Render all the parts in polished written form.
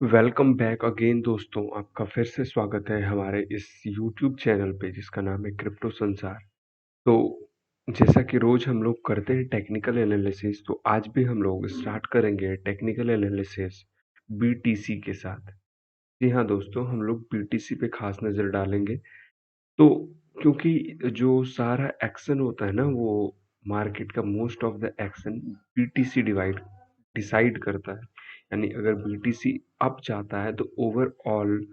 Welcome back again दोस्तों, आपका फिर से स्वागत है हमारे इस यूट्यूब चैनल पे जिसका नाम है क्रिप्टो संसार। तो जैसा कि रोज हम लोग करते हैं टेक्निकल एनालिसिस, तो आज भी हम लोग स्टार्ट करेंगे टेक्निकल एनालिसिस बीटीसी के साथ। जी हाँ दोस्तों, हम लोग बीटीसी पे खास नजर डालेंगे। तो क्योंकि जो सारा एक्शन होता है ना, वो मार्केट का most of the action BTC decide करता है। यानी अगर बीटीसी अप जाता है तो ओवरऑल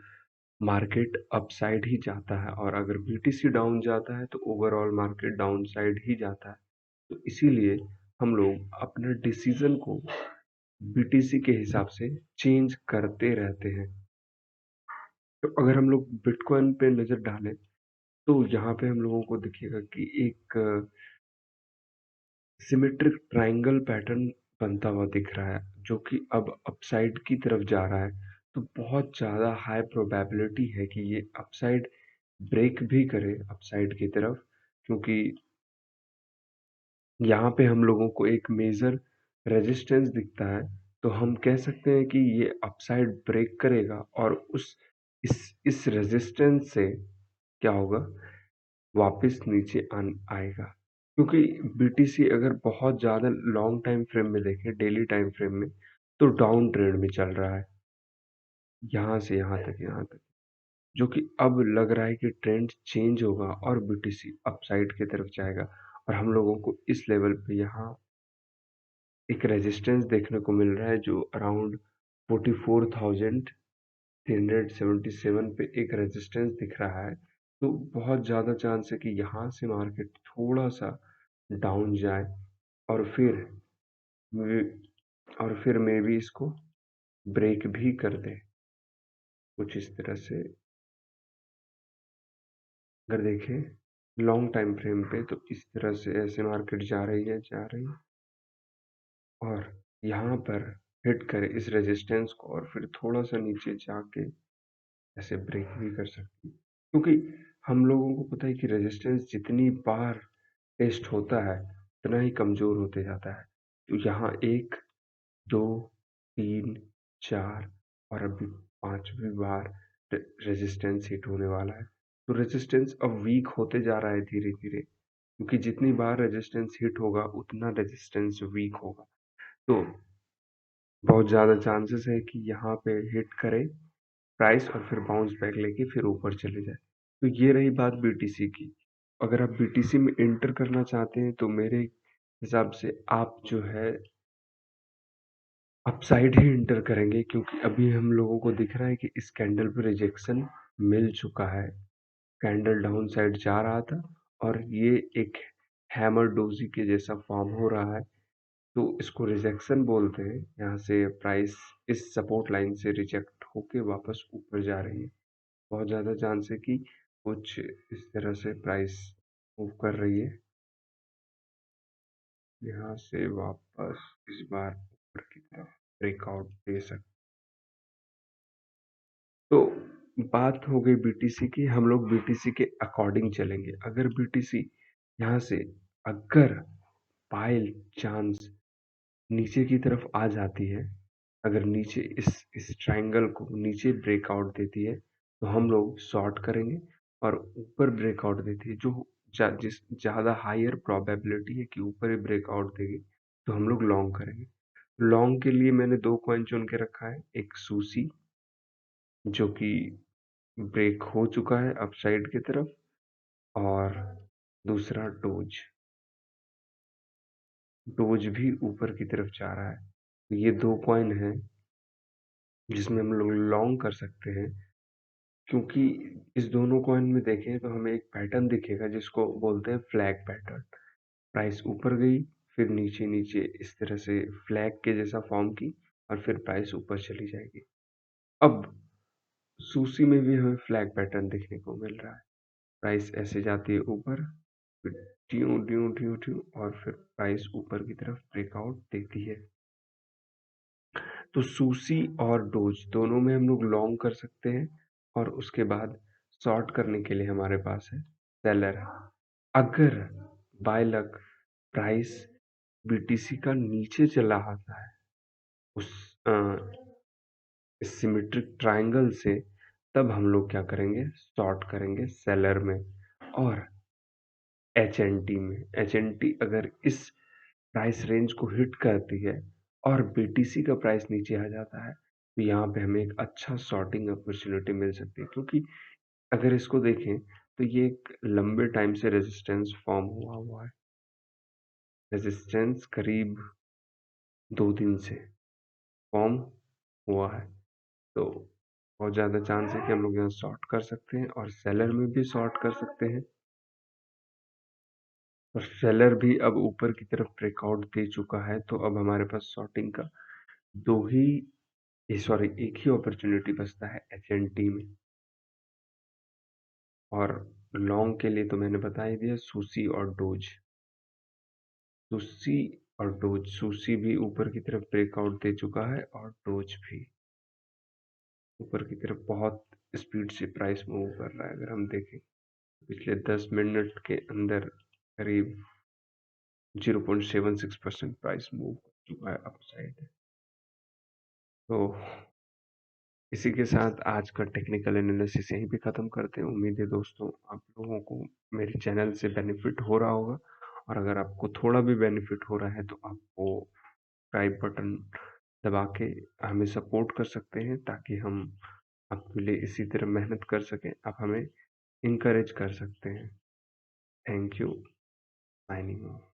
मार्केट अपसाइड ही जाता है, और अगर बीटीसी डाउन जाता है तो ओवरऑल मार्केट डाउन साइड ही जाता है। तो इसीलिए हम लोग अपने डिसीजन को बीटीसी के हिसाब से चेंज करते रहते हैं। तो अगर हम लोग बिटकॉइन पे नजर डालें तो यहाँ पे हम लोगों को दिखेगा कि एक सिमेट्रिक ट्रायंगल पैटर्न बनता हुआ दिख रहा है, जो कि अब अपसाइड की तरफ जा रहा है। तो बहुत ज़्यादा हाई प्रोबेबिलिटी है कि ये अपसाइड ब्रेक भी करे अपसाइड की तरफ, क्योंकि यहाँ पे हम लोगों को एक मेजर रेजिस्टेंस दिखता है। तो हम कह सकते हैं कि ये अपसाइड ब्रेक करेगा और उस इस रेजिस्टेंस से क्या होगा, वापस नीचे आएगा। क्योंकि बीटीसी अगर बहुत ज़्यादा लॉन्ग टाइम फ्रेम में देखें, डेली टाइम फ्रेम में, तो डाउन ट्रेंड में चल रहा है यहाँ से यहाँ तक, जो कि अब लग रहा है कि ट्रेंड चेंज होगा और बीटीसी अपसाइड की तरफ जाएगा। और हम लोगों को इस लेवल पे यहाँ एक रेजिस्टेंस देखने को मिल रहा है, जो अराउंड 44,377 पे एक रेजिस्टेंस दिख रहा है। तो बहुत ज़्यादा चांस है कि यहाँ से मार्केट थोड़ा सा डाउन जाए और फिर मे भी इसको ब्रेक भी कर दे कुछ इस तरह से। अगर देखें लॉन्ग टाइम फ्रेम पे तो इस तरह से ऐसे मार्केट जा रही है और यहाँ पर हिट करे इस रेजिस्टेंस को और फिर थोड़ा सा नीचे जाके ऐसे ब्रेक भी कर सकती है। क्योंकि हम लोगों को पता है कि रेजिस्टेंस जितनी बार टेस्ट होता है उतना ही कमजोर होते जाता है। तो यहाँ 1, 2, 3, 4 और अभी 5वीं बार रेजिस्टेंस हिट होने वाला है। तो रेजिस्टेंस अब वीक होते जा रहा है धीरे धीरे, क्योंकि जितनी बार रेजिस्टेंस हिट होगा उतना रेजिस्टेंस वीक होगा। तो बहुत ज़्यादा चांसेस है कि यहाँ पे हिट करे प्राइस और फिर बाउंस बैक लेके फिर ऊपर चले जाए। तो ये रही बात बीटीसी की। अगर आप बीटीसी में एंटर करना चाहते हैं तो मेरे हिसाब से आप जो है अपसाइड ही एंटर करेंगे, क्योंकि अभी हम लोगों को दिख रहा है कि इस कैंडल पे रिजेक्शन मिल चुका है। कैंडल डाउन साइड जा रहा था और ये एक हैमर डोजी के जैसा फॉर्म हो रहा है। तो इसको रिजेक्शन बोलते हैं। यहाँ से प्राइस इस सपोर्ट लाइन से रिजेक्ट होके वापस ऊपर जा रही है। बहुत ज़्यादा चांस है कि कुछ इस तरह से प्राइस मूव कर रही है, यहाँ से वापस इस बार ऊपर की तरफ ब्रेकआउट दे सकते। तो बात हो गई बीटीसी की, हम लोग बीटीसी के अकॉर्डिंग चलेंगे। अगर बीटीसी यहाँ से अगर बाय चांस नीचे की तरफ आ जाती है, अगर नीचे इस ट्रायंगल को नीचे ब्रेकआउट देती है तो हम लोग शॉर्ट करेंगे, और ऊपर ब्रेकआउट देती है जो जिस ज़्यादा हायर प्रोबेबिलिटी है कि ऊपर ही ब्रेकआउट देगी, तो हम लोग लॉन्ग करेंगे। लॉन्ग के लिए मैंने दो कॉइन चुन के रखा है, एक सूसी जो कि ब्रेक हो चुका है अपसाइड की तरफ, और दूसरा डोज। डोज भी ऊपर की तरफ जा रहा है। तो ये दो कॉइन हैं जिसमें हम लोग लॉन्ग कर सकते हैं, क्योंकि इस दोनों कॉइन में देखें तो हमें एक पैटर्न दिखेगा जिसको बोलते हैं फ्लैग पैटर्न। प्राइस ऊपर गई, फिर नीचे नीचे इस तरह से फ्लैग के जैसा फॉर्म की, और फिर प्राइस ऊपर चली जाएगी। अब सूसी में भी हमें फ्लैग पैटर्न देखने को मिल रहा है। प्राइस ऐसे जाती है ऊपर, फिर ट्यू ट्यू ट्यू ट्यू, और फिर प्राइस ऊपर की तरफ ब्रेकआउट देती है। तो सूसी और डोज दोनों में हम लोग लॉन्ग कर सकते हैं, और उसके बाद शॉर्ट करने के लिए हमारे पास है सेलर। अगर बाय लक प्राइस बीटीसी का नीचे चला आता है, उस इस सिमेट्रिक ट्रायंगल से तब हम लोग क्या करेंगे, शॉर्ट करेंगे सेलर में और HNT में। HNT अगर इस प्राइस रेंज को हिट करती है और BTC का प्राइस नीचे आ जाता है तो यहाँ पे हमें एक अच्छा शॉर्टिंग अपॉर्चुनिटी मिल सकती है, क्योंकि अगर इसको देखें तो ये एक लंबे टाइम से रेजिस्टेंस फॉर्म हुआ है। रेजिस्टेंस करीब 2 दिन से फॉर्म हुआ है, तो बहुत ज़्यादा चांस है कि हम लोग यहाँ शॉर्ट कर सकते हैं और सेलर में भी शॉर्ट कर सकते हैं। और सेलर भी अब ऊपर की तरफ ब्रेकआउट दे चुका है, तो अब हमारे पास शॉर्टिंग का एक ही अपॉर्चुनिटी बचता है HNT में। और लॉन्ग के लिए तो मैंने बता ही दिया, सुशी और डोज। सुशी और डोज, सुशी भी ऊपर की तरफ ब्रेकआउट दे चुका है और डोज भी ऊपर की तरफ बहुत स्पीड से प्राइस मूव कर रहा है। अगर हम देखें पिछले 10 मिनट के अंदर करीब 0.76% प्राइस मूव कर चुका है अपसाइड। तो इसी के साथ आज का टेक्निकल एनालिसिस यहीं पे ख़त्म करते हैं। उम्मीद है दोस्तों आप लोगों को मेरे चैनल से बेनिफिट हो रहा होगा, और अगर आपको थोड़ा भी बेनिफिट हो रहा है तो आपको सब्सक्राइब बटन दबा के हमें सपोर्ट कर सकते हैं, ताकि हम आपके लिए इसी तरह मेहनत कर सकें। आप हमें इनकरेज कर सकते हैं। Thank you. Signing off.